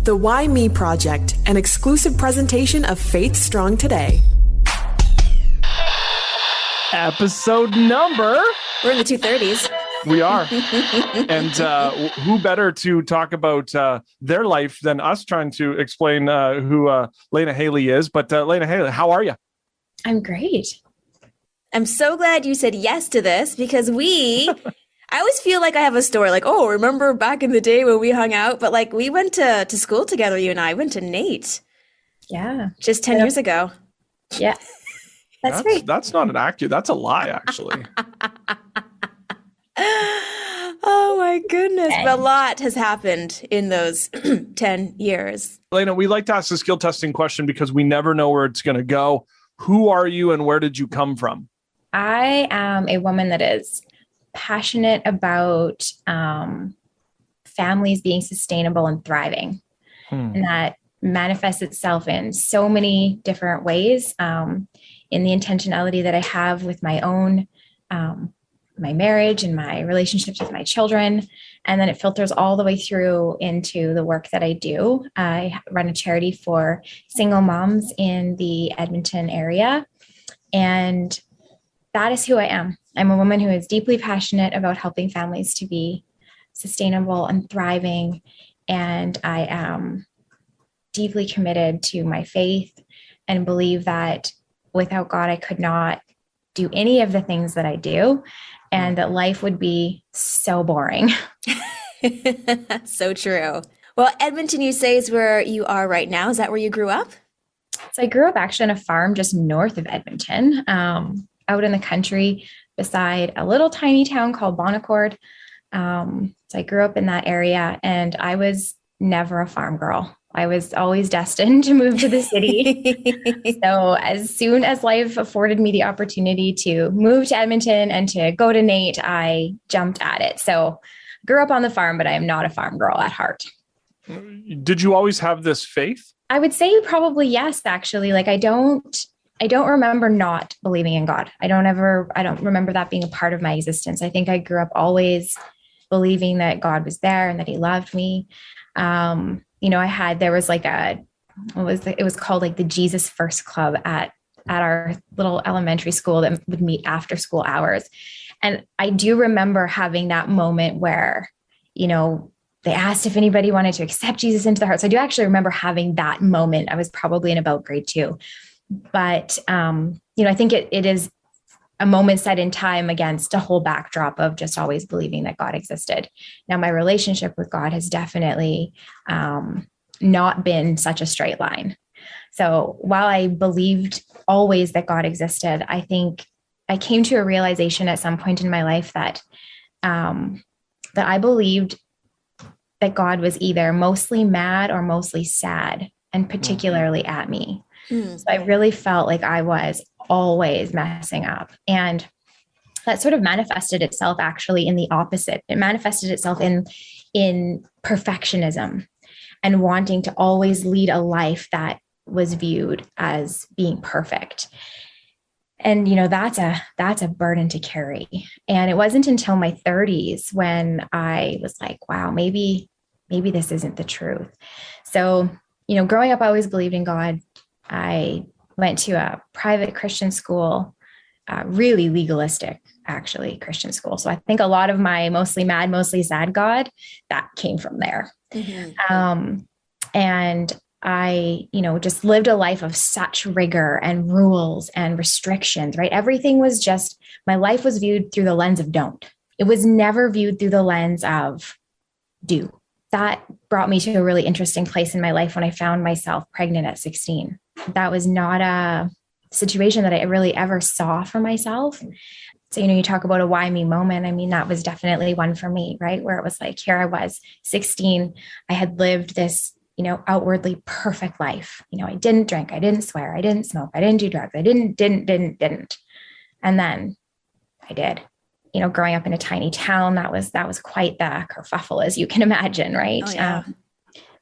The Why Me Project, an exclusive presentation of Faith Strong Today. Episode number. We're in the 230s. We are. And who better to talk about their life than us trying to explain who Layna Haley is. But Layna Haley, how are you? I'm great. I'm so glad you said yes to this because I always feel like I have a story like, oh, remember back in the day when we hung out? But like we went to school together, you and I went to Nate. Yeah. Just 10 years ago. Yeah. That's right. That's not an accurate. That's a lie, actually. Oh my goodness. But a lot has happened in those 10 years. Layna, we like to ask the skill testing question because we never know where it's going to go. Who are you and where did you come from? I am a woman that is passionate about families being sustainable and thriving. And that manifests itself in so many different ways, in the intentionality that I have with my own, my marriage and my relationships with my children. And then it filters all the way through into the work that I do. I run a charity for single moms in the Edmonton area. And that is who I am. I'm a woman who is deeply passionate about helping families to be sustainable and thriving. And I am deeply committed to my faith and believe that without God, I could not do any of the things that I do, and that life would be so boring. So true. Well, Edmonton, you say, is where you are right now. Is that where you grew up? So I grew up actually on a farm just north of Edmonton, out in the country beside a little tiny town called Bonaccord. So I grew up in that area, and I was never a farm girl. I was always destined to move to the city. So as soon as life afforded me the opportunity to move to Edmonton and to go to Nate, I jumped at it. So I grew up on the farm, but I am not a farm girl at heart. Did you always have this faith? I would say probably yes, actually. Like I don't remember not believing in God. I don't remember that being a part of my existence. I think I grew up always believing that God was there and that he loved me. There was like it was called like the Jesus First Club at our little elementary school that would meet after school hours. And I do remember having that moment where, they asked if anybody wanted to accept Jesus into their heart. So I do actually remember having that moment. I was probably in about grade 2. But, I think it is a moment set in time against a whole backdrop of just always believing that God existed. Now, my relationship with God has definitely not been such a straight line. So while I believed always that God existed, I think I came to a realization at some point in my life that I believed that God was either mostly mad or mostly sad, and particularly at me. So I really felt like I was always messing up. And that sort of manifested itself actually in the opposite. It manifested itself in perfectionism and wanting to always lead a life that was viewed as being perfect. And, that's a burden to carry. And it wasn't until my 30s when I was like, wow, maybe this isn't the truth. So, growing up, I always believed in God. I went to a private Christian school, really legalistic, actually, Christian school. So I think a lot of my mostly mad, mostly sad God, that came from there. Mm-hmm. And I, just lived a life of such rigor and rules and restrictions, right? Everything was just, my life was viewed through the lens of don't. It was never viewed through the lens of do. That brought me to a really interesting place in my life when I found myself pregnant at 16. That was not a situation that I really ever saw for myself. So, you talk about a why me moment. I mean, that was definitely one for me, right? Where it was like, here I was 16. I had lived this, outwardly perfect life. I didn't drink. I didn't swear. I didn't smoke. I didn't do drugs. I didn't. And then I did. Growing up in a tiny town, that was quite the kerfuffle, as you can imagine, right? Oh, yeah.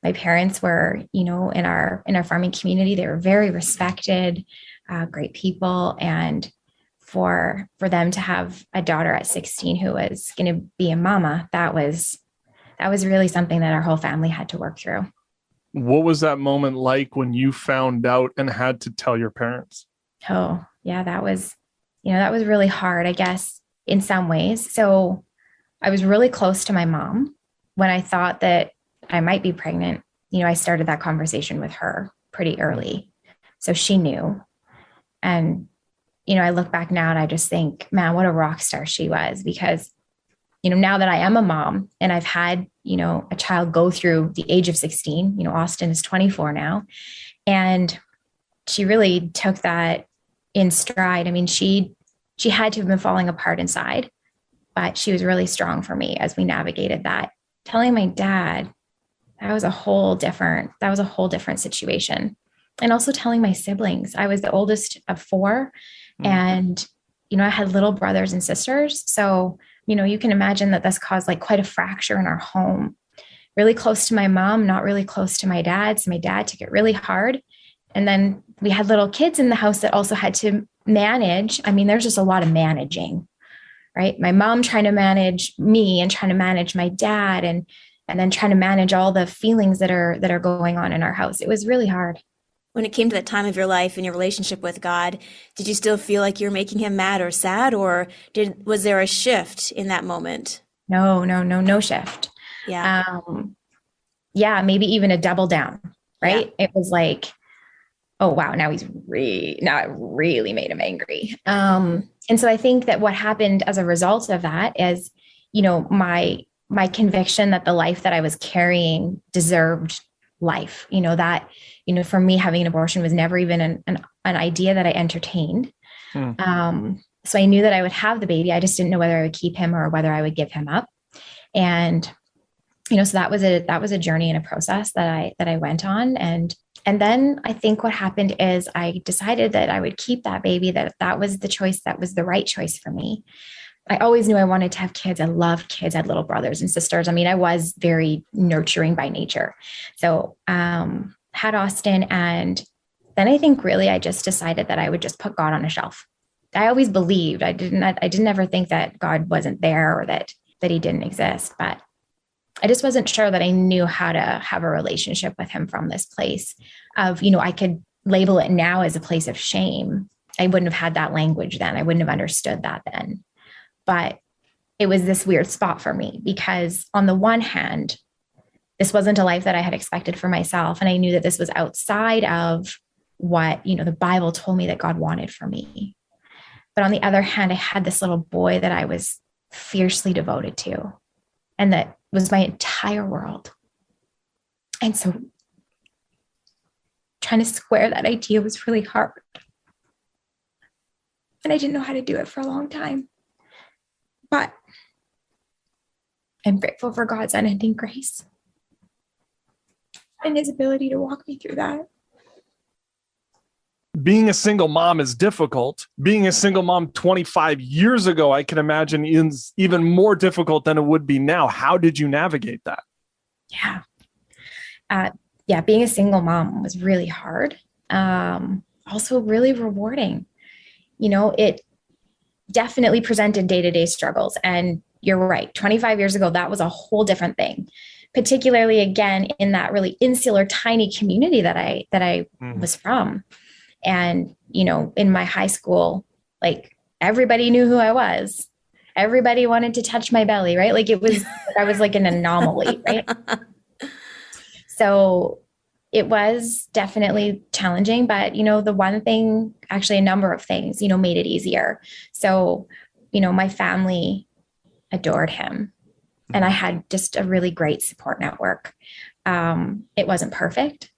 My parents were, in our farming community, they were very respected, great people. And for them to have a daughter at 16 who was going to be a mama, that was really something that our whole family had to work through. What was that moment like when you found out and had to tell your parents? Oh, yeah, that was really hard, I guess, in some ways. So I was really close to my mom when I thought that I might be pregnant. I started that conversation with her pretty early. So she knew. And, I look back now and I just think, man, what a rock star she was, because, now that I am a mom and I've had, a child go through the age of 16, Austin is 24 now. And she really took that in stride. I mean, she had to have been falling apart inside, but she was really strong for me as we navigated that. Telling my dad, that was a whole different situation. And also telling my siblings, I was the oldest of 4, and, I had little brothers and sisters. So, you can imagine that this caused like quite a fracture in our home. Really close to my mom, not really close to my dad. So my dad took it really hard. And then we had little kids in the house that also had to manage. I mean, there's just a lot of managing, right? My mom trying to manage me and trying to manage my dad, and then trying to manage all the feelings that are going on in our house. It was really hard. When it came to that time of your life and your relationship with God, did you still feel like you were making him mad or sad, or was there a shift in that moment? No shift. Yeah. Yeah, maybe even a double down, right? Yeah. It was like, oh, wow, now it really made him angry. And so I think that what happened as a result of that is, my conviction that the life that I was carrying deserved life, for me, having an abortion was never even an idea that I entertained. So I knew that I would have the baby. I just didn't know whether I would keep him or whether I would give him up. And, so that was a journey and a process that I went on. And then I think what happened is I decided that I would keep that baby, that was the choice, that was the right choice for me. I always knew I wanted to have kids. I loved kids. I had little brothers and sisters. I mean, I was very nurturing by nature. So, had Austin. And then I think really I just decided that I would just put God on a shelf. I always believed. I didn't ever think that God wasn't there or that he didn't exist, but I just wasn't sure that I knew how to have a relationship with him from this place of, I could label it now as a place of shame. I wouldn't have had that language then. I wouldn't have understood that then. But it was this weird spot for me because on the one hand, this wasn't a life that I had expected for myself. And I knew that this was outside of what, the Bible told me that God wanted for me. But on the other hand, I had this little boy that I was fiercely devoted to, and that was my entire world. And so trying to square that idea was really hard. And I didn't know how to do it for a long time. But I'm grateful for God's unending grace and his ability to walk me through that. Being a single mom is difficult. Being a single mom 25 years ago, I can imagine, is even more difficult than it would be now. How did you navigate that? Yeah. Being a single mom was really hard. Also really rewarding. It definitely presented day-to-day struggles. And you're right. 25 years ago, that was a whole different thing, particularly again, in that really insular, tiny community that I was from. And, in my high school, like everybody knew who I was. Everybody wanted to touch my belly, right? Like I was like an anomaly, right? So it was definitely challenging, but, the one thing, actually a number of things, made it easier. So, my family adored him and I had just a really great support network. It wasn't perfect,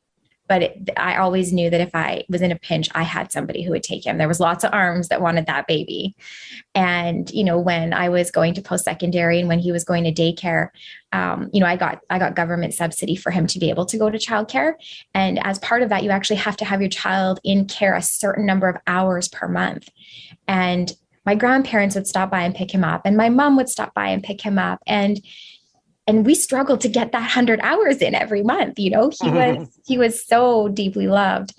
but I always knew that if I was in a pinch, I had somebody who would take him. There was lots of arms that wanted that baby. And, when I was going to post-secondary and when he was going to daycare, I got government subsidy for him to be able to go to childcare. And as part of that, you actually have to have your child in care a certain number of hours per month. And my grandparents would stop by and pick him up, and my mom would stop by and pick him up. And we struggled to get that 100 hours in every month. He was so deeply loved.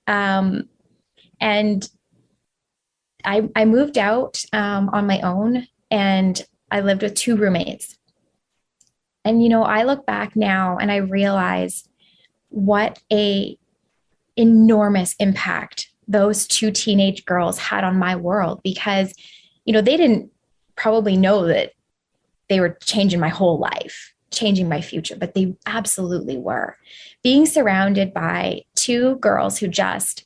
And I moved out on my own, and I lived with 2 roommates. And, I look back now and I realize what a enormous impact those two teenage girls had on my world, because, they didn't probably know that they were changing my whole life, changing my future, but they absolutely were. Being surrounded by two girls who just,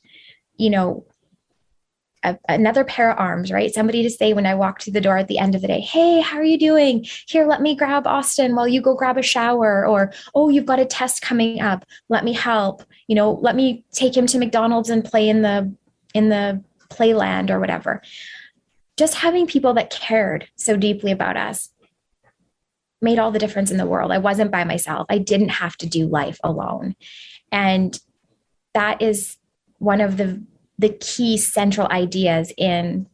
another pair of arms, right? Somebody to say when I walked through the door at the end of the day, hey, how are you doing? Here, let me grab Austin while you go grab a shower. Or, oh, you've got a test coming up. Let me help. Let me take him to McDonald's and play in the playland or whatever. Just having people that cared so deeply about us made all the difference in the world. I wasn't by myself. I didn't have to do life alone. And that is one of the key central ideas in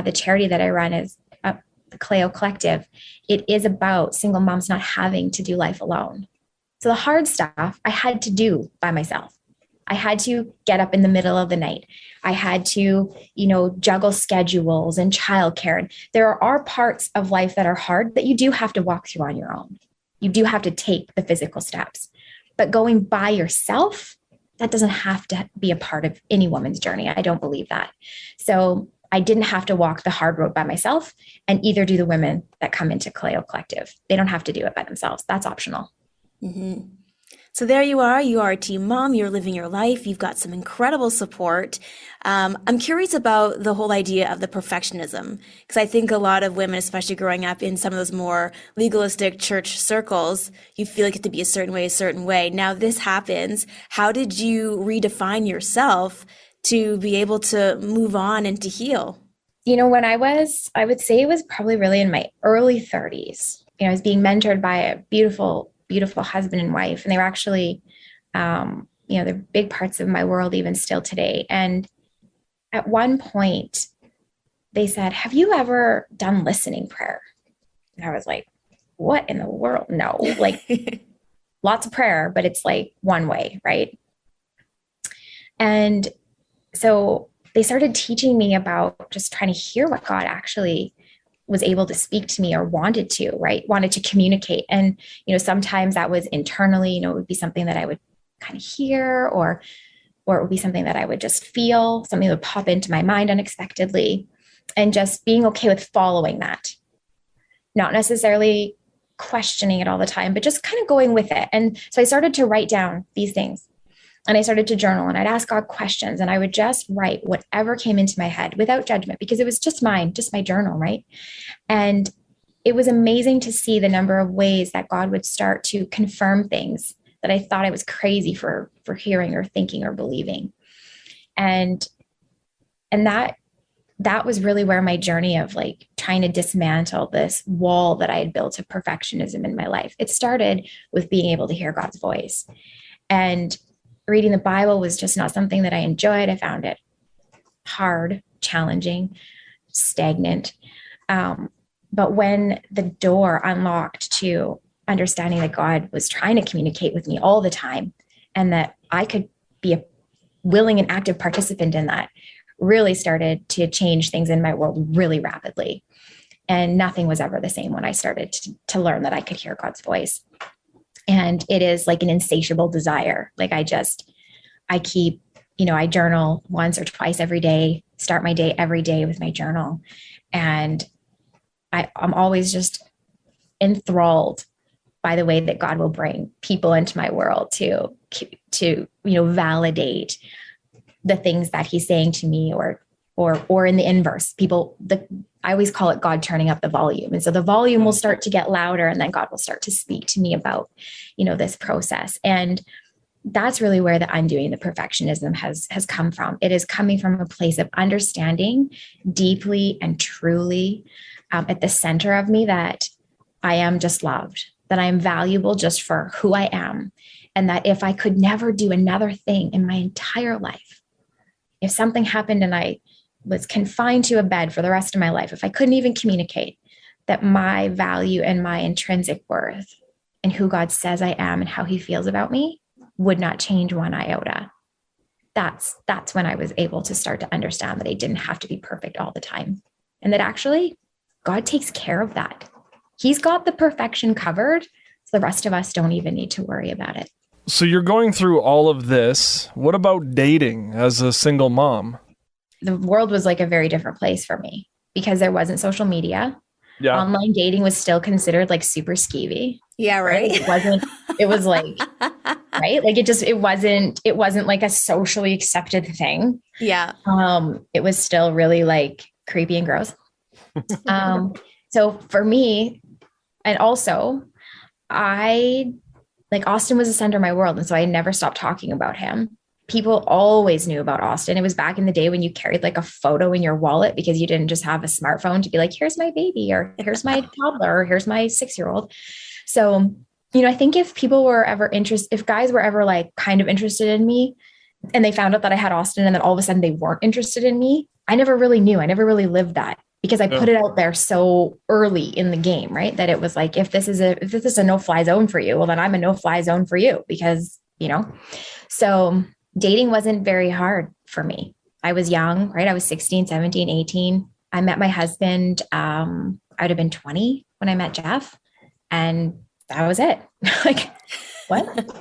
the charity that I run, is the Kaleo Collective. It is about single moms not having to do life alone. So the hard stuff I had to do by myself. I had to get up in the middle of the night. I had to, juggle schedules and childcare. And there are parts of life that are hard that you do have to walk through on your own. You do have to take the physical steps. But going by yourself, that doesn't have to be a part of any woman's journey. I don't believe that. So I didn't have to walk the hard road by myself, and either do the women that come into Kaleo Collective. They don't have to do it by themselves. That's optional. Mm-hmm. So there you are a teen mom, you're living your life, you've got some incredible support. I'm curious about the whole idea of the perfectionism, because I think a lot of women, especially growing up in some of those more legalistic church circles, you feel like it to be a certain way. Now this happens. How did you redefine yourself to be able to move on and to heal? When I would say it was probably really in my early 30s. I was being mentored by a beautiful husband and wife. And they were actually, they're big parts of my world even still today. And at one point they said, have you ever done listening prayer? And I was like, what in the world? No, like lots of prayer, but it's like one way, right? And so they started teaching me about just trying to hear what God actually was able to speak to me or wanted to communicate. And, sometimes that was internally, it would be something that I would kind of hear, or it would be something that I would just feel, something that would pop into my mind unexpectedly, and just being okay with following that, not necessarily questioning it all the time, but just kind of going with it. And so I started to write down these things, and I started to journal, and I'd ask God questions, and I would just write whatever came into my head without judgment, because it was just my journal, right? And it was amazing to see the number of ways that God would start to confirm things that I thought I was crazy for hearing or thinking or believing. And that was really where my journey of like trying to dismantle this wall that I had built of perfectionism in my life. It started with being able to hear God's voice. And reading the Bible was just not something that I enjoyed. I found it hard, challenging, stagnant. But when the door unlocked to understanding that God was trying to communicate with me all the time, and that I could be a willing and active participant in that, really started to change things in my world really rapidly. And nothing was ever the same when I started to learn that I could hear God's voice. And it is like an insatiable desire. Like I journal once or twice every day, start my day every day with my journal. And I'm always just enthralled by the way that God will bring people into my world to validate the things that he's saying to me, or in the inverse, I always call it God turning up the volume. And so the volume will start to get louder, and then God will start to speak to me about, this process. And that's really where the undoing the perfectionism has come from. It is coming from a place of understanding deeply and truly at the center of me that I am just loved, that I am valuable just for who I am. And that if I could never do another thing in my entire life, if something happened and I was confined to a bed for the rest of my life, if I couldn't even communicate, that my value and my intrinsic worth and who God says I am and how he feels about me would not change one iota. That's when I was able to start to understand that I didn't have to be perfect all the time. And that actually God takes care of that. He's got the perfection covered. So the rest of us don't even need to worry about it. So you're going through all of this. What about dating as a single mom? The world was like a very different place for me because there wasn't social media. Yeah. Online dating was still considered like super skeevy. Yeah, right. It was like, right. Like it wasn't like a socially accepted thing. Yeah. It was still really like creepy and gross. So for me, and also Austin was the center of my world. And so I never stopped talking about him. People always knew about Austin. It was back in the day when you carried like a photo in your wallet because you didn't just have a smartphone to be like, here's my baby, or here's my toddler, or here's my 6-year-old. So, I think if people were ever interested, if guys were ever like kind of interested in me and they found out that I had Austin and then all of a sudden they weren't interested in me, I never really knew. I never really lived that because I put it out there so early in the game, right? That it was like, if this is a no-fly zone for you, well, then I'm a no-fly zone for you because, so dating wasn't very hard for me. I was young, right? I was 16, 17, 18. I met my husband. I would have been 20 when I met Jeff. And that was it. Like, what?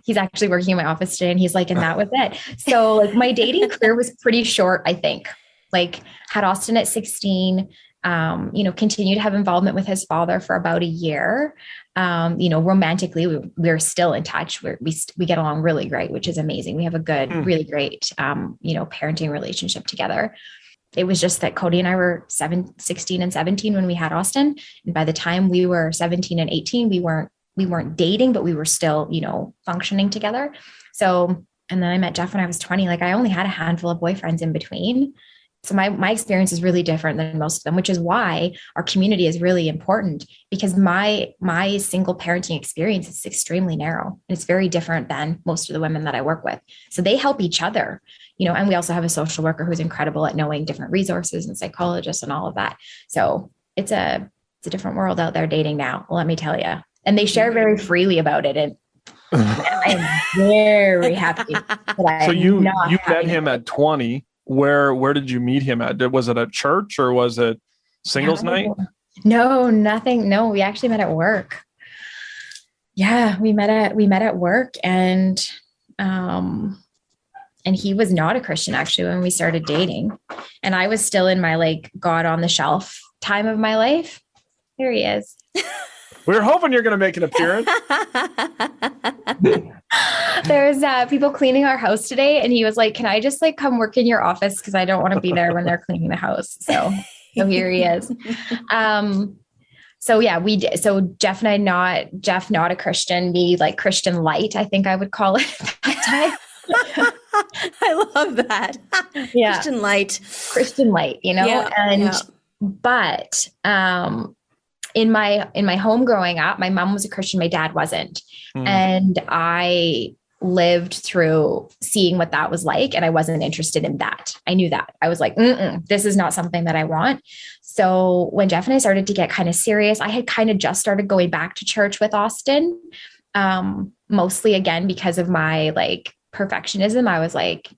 He's actually working in my office today. And he's like, and that was it. So like my dating career was pretty short, I think. Like had Austin at 16, continued to have involvement with his father for about a year. Romantically, we're still in touch. We get along really great, which is amazing. We have a good, really great, parenting relationship together. It was just that Cody and I were 16 and 17 when we had Austin. And by the time we were 17 and 18, we weren't dating, but we were still, functioning together. So, and then I met Jeff when I was 20. Like I only had a handful of boyfriends in between. So my experience is really different than most of them, which is why our community is really important because my single parenting experience is extremely narrow and it's very different than most of the women that I work with. So they help each other, and we also have a social worker who's incredible at knowing different resources and psychologists and all of that. So it's a different world out there dating now, let me tell you. And they share very freely about it. And I am very happy that I So you met him at 20. Where did you meet him at? Was it a church or was it singles night? No, nothing. No, we actually met at work. Yeah, we met at work and he was not a Christian actually when we started dating. And I was still in my like God on the shelf time of my life. Here he is. We were hoping you're going to make an appearance. There's people cleaning our house today. And he was like, can I just like come work in your office? Cause I don't want to be there when they're cleaning the house. So here he is. So yeah, we did. So Jeff not a Christian, me like Christian light, I think I would call it at that time. I love that. Yeah. Christian light, but, in my home growing up, my mom was a Christian, my dad wasn't. And I lived through seeing what that was like. And I wasn't interested in that. I knew that. I was like, this is not something that I want. So when Jeff and I started to get kind of serious, I had kind of just started going back to church with Austin, mostly again, because of my like perfectionism. I was like,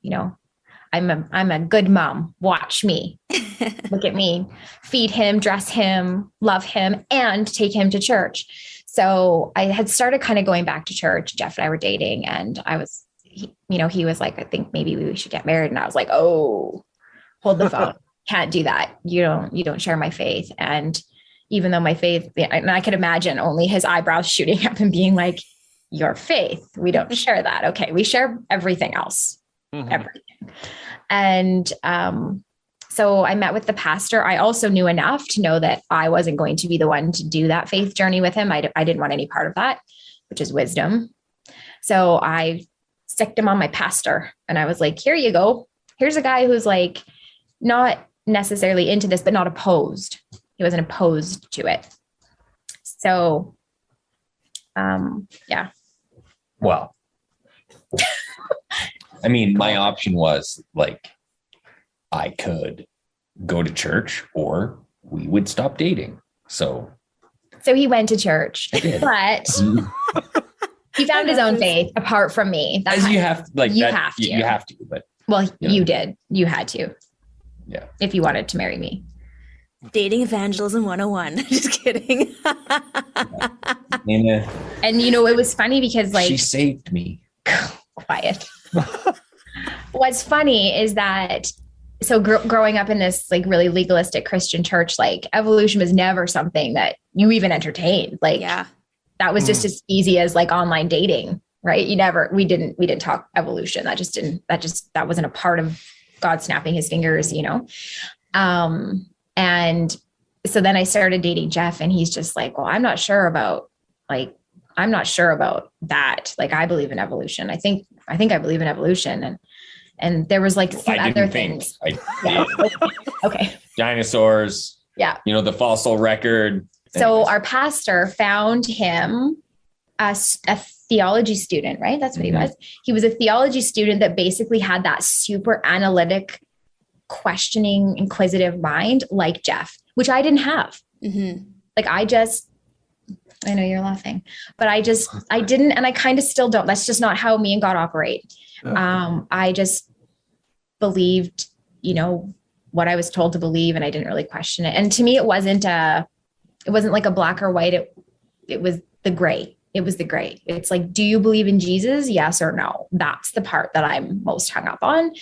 I'm a good mom. Watch me. Look at me. Feed him, dress him, love him, and take him to church. So I had started kind of going back to church. Jeff and I were dating, and he was like, I think maybe we should get married. And I was like, oh, hold the phone. Can't do that. You don't share my faith. And even though my faith, and I could imagine only his eyebrows shooting up and being like, your faith, we don't share that. Okay. We share everything else. Everything. And so I met with the pastor. I also knew enough to know that I wasn't going to be the one to do that faith journey with him. I didn't want any part of that, which is wisdom. So I sticked him on my pastor and I was like, here you go. Here's a guy who's like, not necessarily into this, but not opposed. He wasn't opposed to it. So, yeah. Well, I mean, my option was like, I could go to church or we would stop dating. So he went to church, but he found his own faith apart from me. As you have, like you that, have to. You have to, but well, you did. You had to. Yeah. If you wanted to marry me. Dating evangelism 101. Just kidding. Layna, And it was funny because she saved me. quiet. What's funny is that growing up in this like really legalistic Christian church, like evolution was never something that you even entertained. Like Yeah. that was just as easy as like online dating, right? We didn't talk evolution. That wasn't a part of God snapping his fingers, And so then I started dating Jeff, and he's just like, well, I'm not sure about that. Like, I believe in evolution. I think I believe in evolution. And there was like some other things. Yeah. Okay. Dinosaurs. Yeah. The fossil record. So Anyways. our pastor found him a theology student, right? That's what he was. He was a theology student that basically had that super analytic, questioning, inquisitive mind like Jeff, which I didn't have. Mm-hmm. Like I know you're laughing, but I didn't, and I kind of still don't. That's just not how me and God operate. I just believed, what I was told to believe, and I didn't really question it. And to me, it wasn't like a black or white. It was the gray. It was the gray. It's like, do you believe in Jesus? Yes or no? That's the part that I'm most hung up on.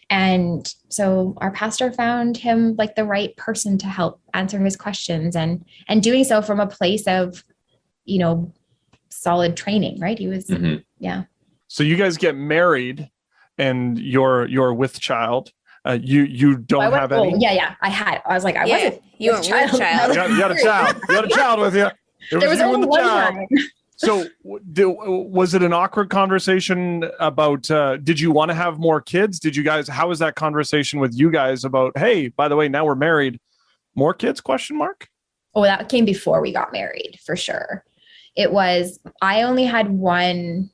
And so our pastor found him like the right person to help answer his questions, and doing so from a place of, solid training, right? He was, yeah. So you guys get married, and you're with child. You don't have any. Yeah. I was like, I wasn't. You weren't with child. You had a child. You had a child with you. There was only one time. So was it an awkward conversation about, did you want to have more kids? How was that conversation with you guys about, hey, by the way, now we're married, more kids, ? Oh, that came before we got married, for sure. It was, I only had one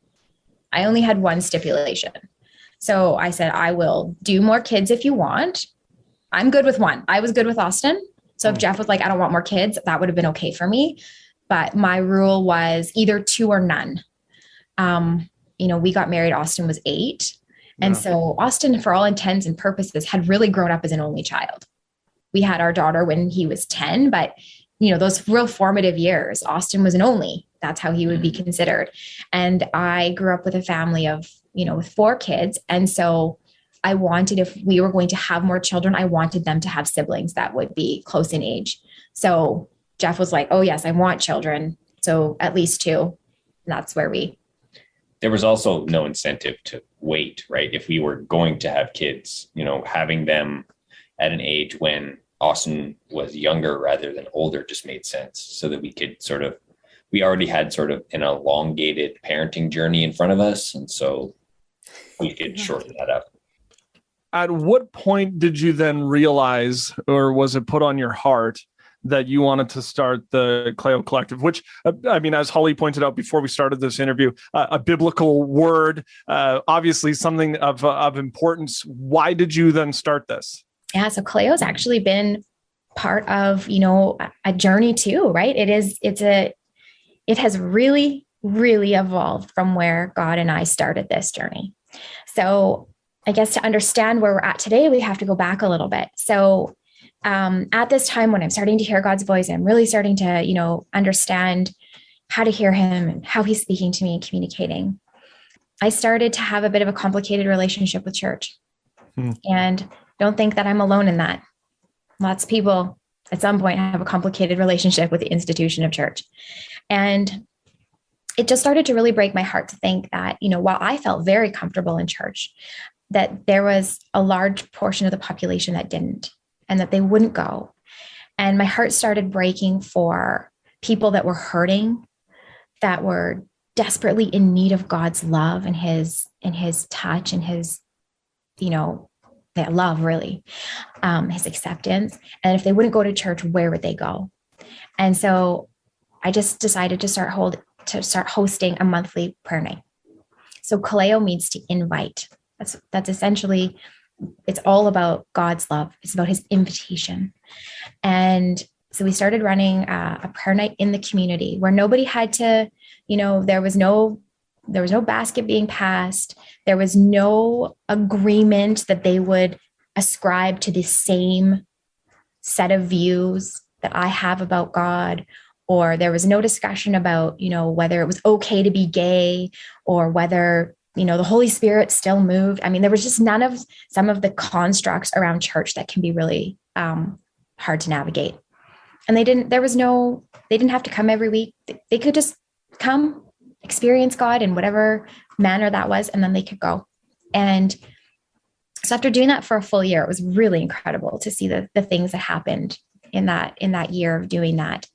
stipulation. So I said, I will do more kids if you want. I'm good with one. I was good with Austin. So if Jeff was like, I don't want more kids, that would have been okay for me. But my rule was either 2 or none. We got married, Austin was 8. And so Austin, for all intents and purposes, had really grown up as an only child. We had our daughter when he was 10, but those real formative years, Austin was an only. That's how he would be considered. And I grew up with a family of, with 4 kids. And so I wanted, if we were going to have more children, I wanted them to have siblings that would be close in age. So Jeff was like, oh yes, I want children. So at least 2. And that's where there was also no incentive to wait, right? If we were going to have kids, having them at an age when Austin was younger rather than older just made sense, so that we could we already had sort of an elongated parenting journey in front of us. And so we could shorten that up. At what point did you then realize, or was it put on your heart, that you wanted to start the Kaleo Collective, which, as Holly pointed out before we started this interview, a biblical word, obviously something of importance. Why did you then start this? Yeah, so Kaleo's actually been part of, a journey too, right? It has really, really evolved from where God and I started this journey. So I guess to understand where we're at today, we have to go back a little bit. So at this time when I'm starting to hear God's voice, I'm really starting to, understand how to hear him and how he's speaking to me and communicating. I started to have a bit of a complicated relationship with church. And don't think that I'm alone in that. Lots of people at some point have a complicated relationship with the institution of church. And it just started to really break my heart to think that, while I felt very comfortable in church, that there was a large portion of the population that didn't, and that they wouldn't go. And my heart started breaking for people that were hurting, that were desperately in need of God's love and his touch and his, that love, really, his acceptance. And if they wouldn't go to church, where would they go? And so I just decided to start hosting a monthly prayer night. So Kaleo means to invite. That's essentially, it's all about God's love. It's about his invitation. And so we started running a prayer night in the community where nobody had to, there was no basket being passed. There was no agreement that they would ascribe to the same set of views that I have about God, or there was no discussion about, whether it was okay to be gay or whether, the Holy Spirit still moved. I mean, there was just none of some of the constructs around church that can be really hard to navigate. And they didn't have to come every week. They could just come, experience God in whatever manner that was, and then they could go. And so after doing that for a full year, it was really incredible to see the things that happened in that year of doing that.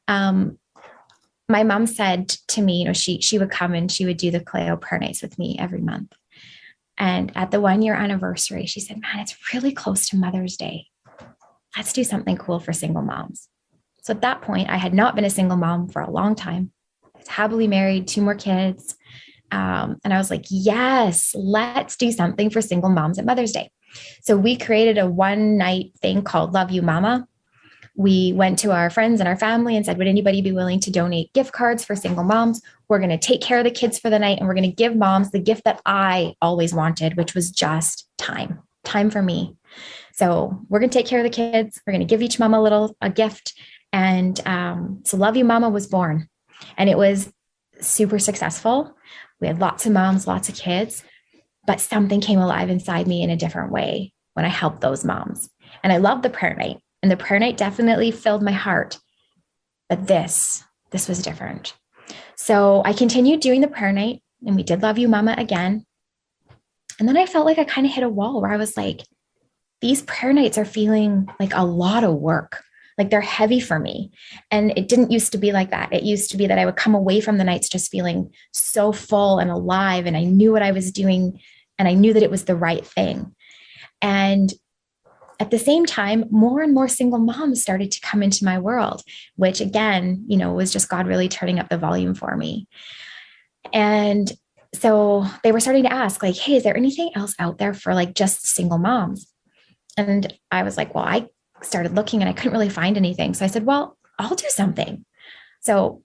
My mom said to me, she would come and she would do the Kaleo prayer nights with me every month. And at the 1 year anniversary, she said, man, it's really close to Mother's Day. Let's do something cool for single moms. So at that point, I had not been a single mom for a long time. I was happily married, 2 more kids. And I was like, yes, let's do something for single moms at Mother's Day. So we created a 1-night thing called Love You Mama. We went to our friends and our family and said, would anybody be willing to donate gift cards for single moms? We're going to take care of the kids for the night, and we're going to give moms the gift that I always wanted, which was just time for me. So we're going to take care of the kids. We're going to give each mom a gift. And so Love You Mama was born, and it was super successful. We had lots of moms, lots of kids, but something came alive inside me in a different way when I helped those moms. And I loved the prayer night, and the prayer night definitely filled my heart. But this was different. So I continued doing the prayer night, and we did Love You Mama again. And then I felt like I kind of hit a wall where I was like, these prayer nights are feeling like a lot of work. Like they're heavy for me. And it didn't used to be like that. It used to be that I would come away from the nights just feeling so full and alive. And I knew what I was doing, and I knew that it was the right thing. And at the same time, more and more single moms started to come into my world, which again, was just God really turning up the volume for me. And so they were starting to ask like, hey, is there anything else out there for like just single moms? And I was like, well, I started looking and I couldn't really find anything. So I said, well, I'll do something. So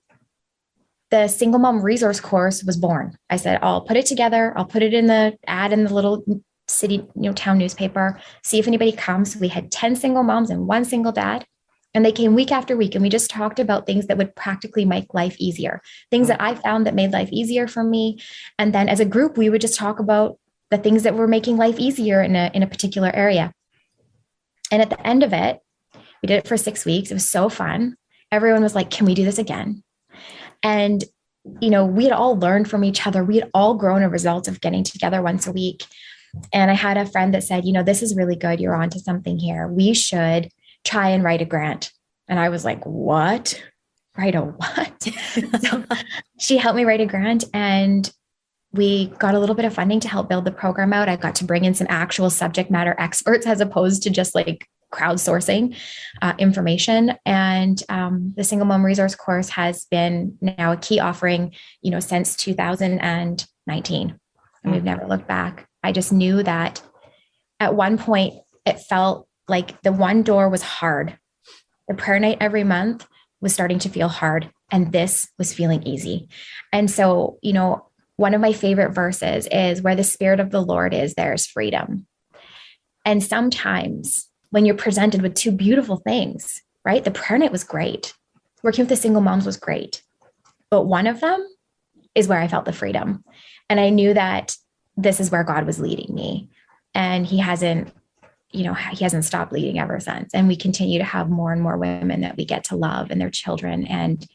the single mom resource course was born. I said, I'll put it together. I'll put it in the ad in the little city, town newspaper, see if anybody comes. We had 10 single moms and 1 single dad. And they came week after week. And we just talked about things that would practically make life easier, things that I found that made life easier for me. And then as a group, we would just talk about the things that were making life easier in a particular area. And at the end of it, we did it for 6 weeks. It was so fun. Everyone was like, can we do this again? And, we had all learned from each other. We had all grown a result of getting together once a week. And I had a friend that said, this is really good. You're onto something here. We should try and write a grant. And I was like, what? Write a what? So she helped me write a grant, and we got a little bit of funding to help build the program out. I got to bring in some actual subject matter experts as opposed to just like crowdsourcing information. And the Single Mom Resource Course has been now a key offering, since 2019. And we've never looked back. I just knew that at one point it felt like the one door was hard. The prayer night every month was starting to feel hard, and this was feeling easy. And so, one of my favorite verses is where the Spirit of the Lord is, there's freedom. And sometimes when you're presented with 2 beautiful things, right? The prayer night was great. Working with the single moms was great. But one of them is where I felt the freedom. And I knew that this is where God was leading me. And he hasn't stopped leading ever since. And we continue to have more and more women that we get to love and their children. And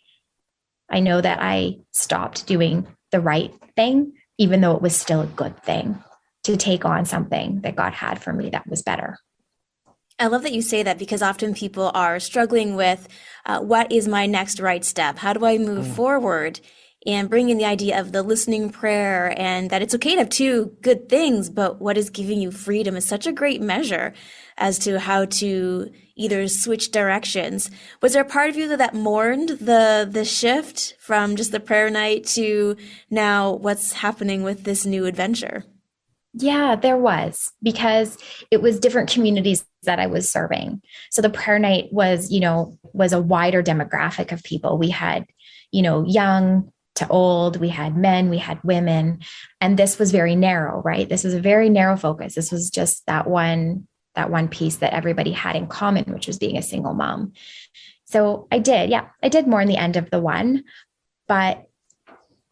I know that I stopped doing the right thing, even though it was still a good thing to take on something that God had for me that was better. I love that you say that, because often people are struggling with what is my next right step? How do I move forward? And bring in the idea of the listening prayer, and that it's okay to have 2 good things, but what is giving you freedom is such a great measure as to how to either switch directions. Was there a part of you that mourned the shift from just the prayer night to now what's happening with this new adventure? Yeah, there was, because it was different communities that I was serving. So the prayer night was a wider demographic of people. We had, young to old, we had men, we had women, and this was very narrow, right? This was a very narrow focus. This was just that one one piece that everybody had in common, which was being a single mom. So I did more in the end of the one, but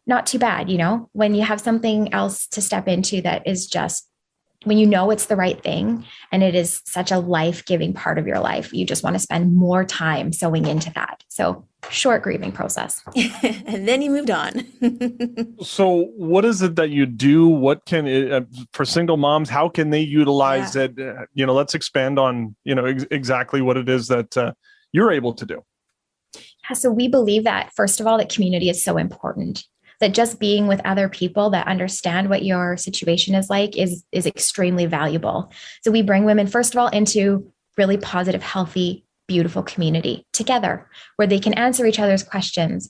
not too bad, when you have something else to step into that is just, when you know it's the right thing and it is such a life-giving part of your life, you just want to spend more time sewing into that. So short grieving process. And then you moved on. So what is it that you do? What can it, for single moms, how can they utilize it? Let's expand on, exactly what it is that you're able to do. Yeah, so we believe that, first of all, that community is so important. That just being with other people that understand what your situation is like is extremely valuable. So we bring women, first of all, into really positive, healthy, beautiful community together where they can answer each other's questions.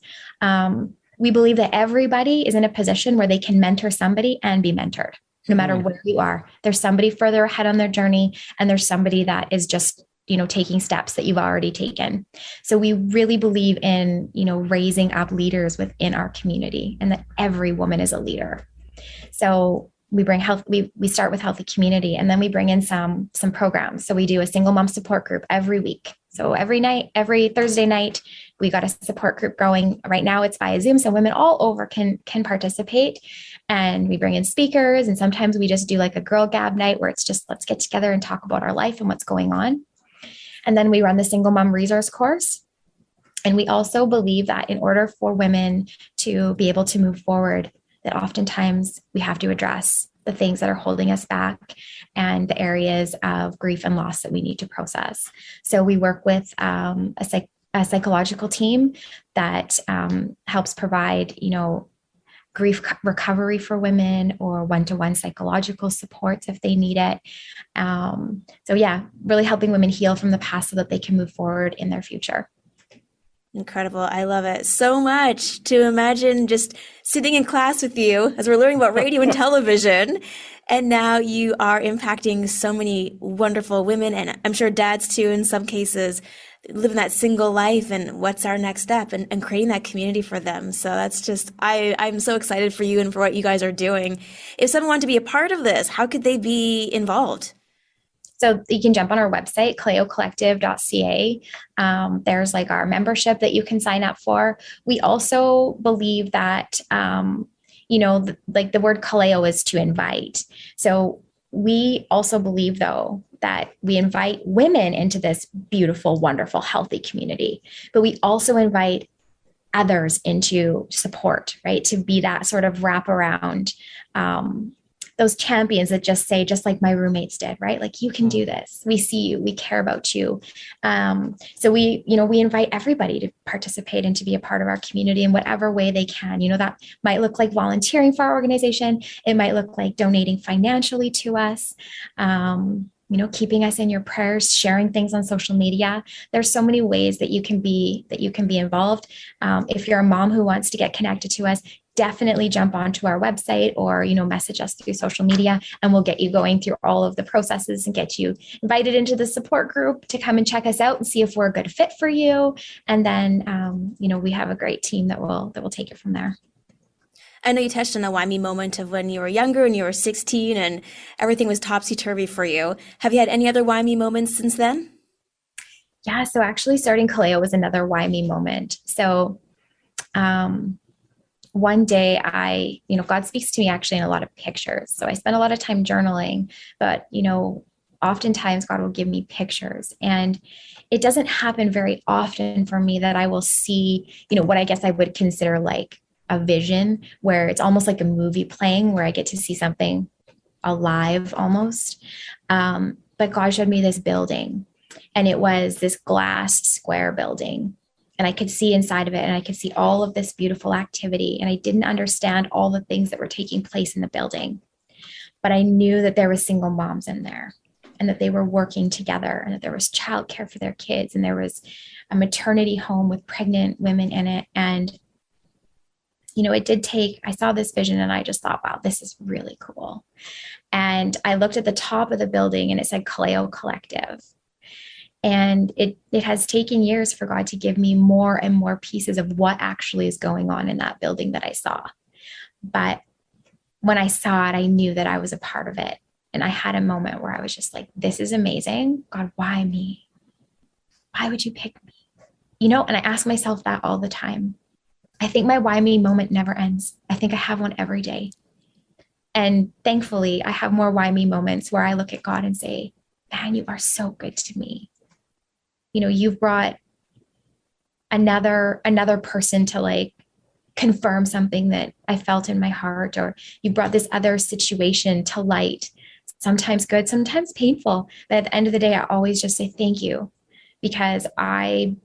We believe that everybody is in a position where they can mentor somebody and be mentored, no matter where you are. There's somebody further ahead on their journey, and there's somebody that is just taking steps that you've already taken. So we really believe in, raising up leaders within our community, and that every woman is a leader. So we bring health, we start with healthy community, and then we bring in some programs. So we do a single mom support group every week. So every Thursday night, we got a support group going. Right now it's via Zoom. So women all over can participate, and we bring in speakers. And sometimes we just do like a girl gab night where it's just, let's get together and talk about our life and what's going on. And then we run the single mom resource course. And we also believe that in order for women to be able to move forward, that oftentimes we have to address the things that are holding us back and the areas of grief and loss that we need to process. So we work with a psychological team that helps provide, grief recovery for women, or one-to-one psychological supports if they need it. Really helping women heal from the past so that they can move forward in their future. Incredible. I love it so much to imagine just sitting in class with you as we're learning about radio and television. And now you are impacting so many wonderful women, and I'm sure dads too, in some cases, living that single life and what's our next step, and creating that community for them. So that's just, I'm so excited for you and for what you guys are doing. If someone wanted to be a part of this, how could they be involved? So you can jump on our website, kaleocollective.ca. There's like our membership that you can sign up for. We also believe that, like the word Kaleo is to invite. So we also believe, though, that we invite women into this beautiful, wonderful, healthy community, but we also invite others into support, right? To be that sort of wraparound, those champions that just say, just like my roommates did, right? Like, you can do this. We see you, we care about you. So we invite everybody to participate and to be a part of our community in whatever way they can. That might look like volunteering for our organization. It might look like donating financially to us. Keeping us in your prayers, sharing things on social media. There's so many ways that you can be involved. If you're a mom who wants to get connected to us, definitely jump onto our website or, message us through social media, and we'll get you going through all of the processes and get you invited into the support group to come and check us out and see if we're a good fit for you. And then, we have a great team that will take it from there. I know you touched on a whammy moment of when you were younger and you were 16 and everything was topsy-turvy for you. Have you had any other whammy moments since then? Yeah, so actually starting Kaleo was another whammy moment. So one day God speaks to me actually in a lot of pictures. So I spend a lot of time journaling, but, oftentimes God will give me pictures, and it doesn't happen very often for me that I will see, what I guess I would consider like a vision, where it's almost like a movie playing, where I get to see something alive almost. But God showed me this building, and it was this glass square building, and I could see inside of it, and I could see all of this beautiful activity. And I didn't understand all the things that were taking place in the building, but I knew that there were single moms in there, and that they were working together, and that there was childcare for their kids, and there was a maternity home with pregnant women in it. And I saw this vision, and I just thought, wow, this is really cool. And I looked at the top of the building, and it said Kaleo Collective. And it has taken years for God to give me more and more pieces of what actually is going on in that building that I saw. But when I saw it, I knew that I was a part of it. And I had a moment where I was just like, this is amazing. God, why me? Why would you pick me? And I ask myself that all the time. I think my why me moment never ends. I think I have one every day. And thankfully, I have more why me moments where I look at God and say, man, you are so good to me. You've brought another person to like confirm something that I felt in my heart, or you brought this other situation to light, sometimes good, sometimes painful. But at the end of the day, I always just say thank you, because I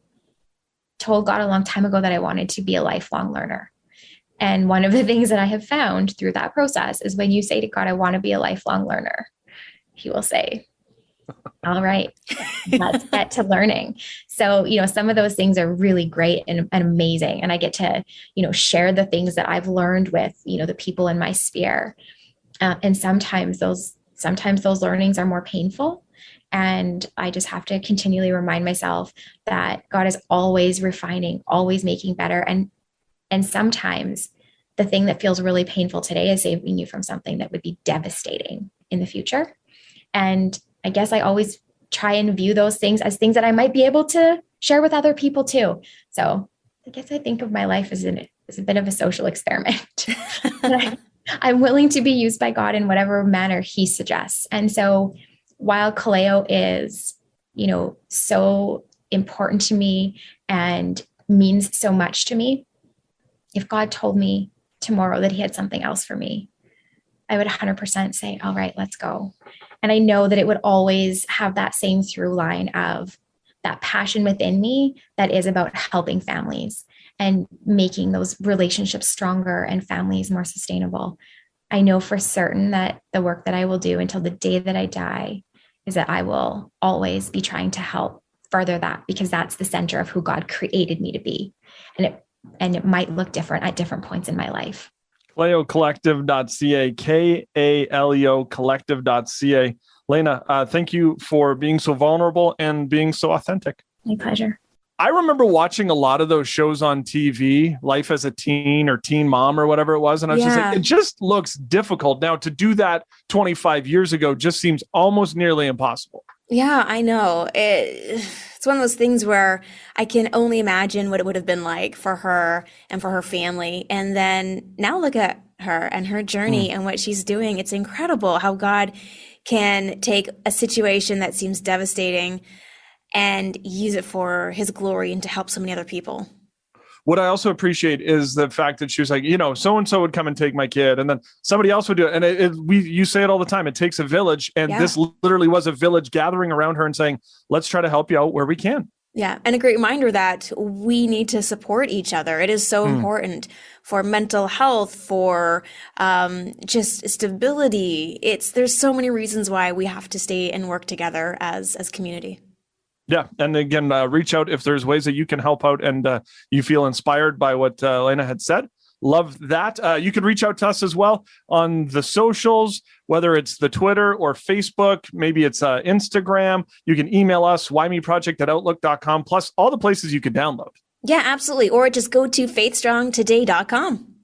told God a long time ago that I wanted to be a lifelong learner. And one of the things that I have found through that process is when you say to God, I want to be a lifelong learner, he will say, all right, let's get to learning. So, some of those things are really great and amazing. And I get to, share the things that I've learned with, the people in my sphere. And sometimes those learnings are more painful. And I just have to continually remind myself that God is always refining, always making better. And sometimes the thing that feels really painful today is saving you from something that would be devastating in the future. And I guess I always try and view those things as things that I might be able to share with other people too. So I guess I think of my life as a bit of a social experiment. I'm willing to be used by God in whatever manner he suggests. And so while Kaleo is, so important to me and means so much to me, if God told me tomorrow that he had something else for me, I would 100% say, all right, let's go. And I know that it would always have that same through line of that passion within me that is about helping families and making those relationships stronger and families more sustainable. I know for certain that the work that I will do until the day that I die is that I will always be trying to help further that, because that's the center of who God created me to be. And it might look different at different points in my life. KaleoCollective.ca, Kaleo Collective.ca. Layna, thank you for being so vulnerable and being so authentic. My pleasure. I remember watching a lot of those shows on TV, Life as a Teen or Teen Mom or whatever it was. And I was just like, it just looks difficult. Now to do that 25 years ago just seems almost nearly impossible. Yeah, I know. It's one of those things where I can only imagine what it would have been like for her and for her family. And then now look at her and her journey and what she's doing. It's incredible how God can take a situation that seems devastating and use it for his glory and to help so many other people. What I also appreciate is the fact that she was like, so-and-so would come and take my kid, and then somebody else would do it. And you say it all the time, it takes a village. And this literally was a village gathering around her and saying, let's try to help you out where we can. Yeah. And a great reminder that we need to support each other. It is so important for mental health, for just stability. There's so many reasons why we have to stay and work together as community. Yeah. And again, reach out if there's ways that you can help out and you feel inspired by what Layna had said. Love that. You can reach out to us as well on the socials, whether it's the Twitter or Facebook, maybe it's Instagram. You can email us, whymeproject@outlook.com, plus all the places you can download. Yeah, absolutely. Or just go to faithstrongtoday.com.